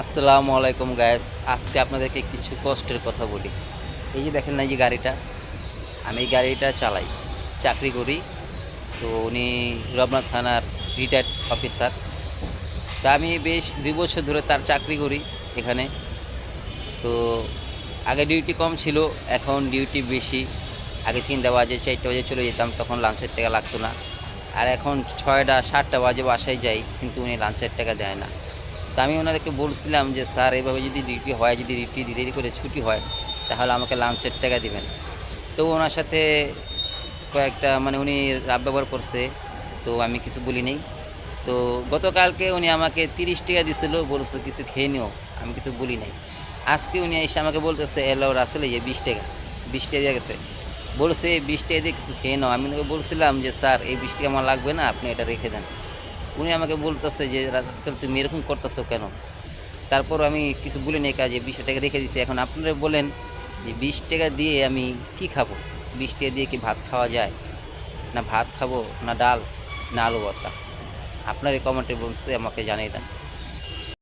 আসসালামু আলাইকুম গায়েস। আজকে আপনাদেরকে কিছু কষ্টের কথা বলি। এই যে দেখেন না, এই যে গাড়িটা, আমি এই গাড়িটা চালাই, চাকরি করি। তো উনি রমনা থানার রিটায়ার্ড অফিসার। তা আমি বেশ 2 বছর ধরে তার চাকরি করি এখানে। তো আগে ডিউটি কম ছিল, এখন ডিউটি বেশি। আগে 3টা বাজে 4টা বাজে চলে যেতাম, তখন লাঞ্চের টাকা লাগতো না। আর এখন 6টা 7টা বাজে বাসায় যাই, কিন্তু উনি লাঞ্চের টাকা দেয় না। তো আমি ওনাদেরকে বলছিলাম যে স্যার, এভাবে যদি ডিউটি হয়, যদি ডিউটি দেরি করে ছুটি হয়, তাহলে আমাকে লাঞ্চের টাকা দিবেন। তো ওনার সাথে কয়েকটা উনি রাব ব্যবহার করছে, তো আমি কিছু বলি নেই। তো গতকালকে উনি আমাকে 30 টাকা দিছিল, বলছে কিছু খেয়ে নিও, আমি কিছু বলি নাই। আজকে উনি এসে আমাকে বলতেছে, এলো রাসেল, এই 20 টাকা, 20 টাকা দিয়ে গেছে, বলছে 20 টাকা দিয়ে কিছু খেয়ে নাও। আমি তাকে বলছিলাম যে স্যার, এই 20 টাকা আমার লাগবে না, আপনি এটা রেখে দেন। উনি আমাকে বলতেছে যে রাসেল, তুমি এরকম করতেছো কেন? তারপর আমি কিছু বলি নাই, কাজে 20 টাকা রেখে দিচ্ছি। এখন আপনারা বলেন যে 20 টাকা দিয়ে আমি কি খাবো? 20 টাকা দিয়ে কি ভাত খাওয়া যায়? না ভাত খাবো, না ডাল, না আলু ভর্তা? আপনার এই কমেন্টে বলছে, আমাকে জানিয়ে দেন।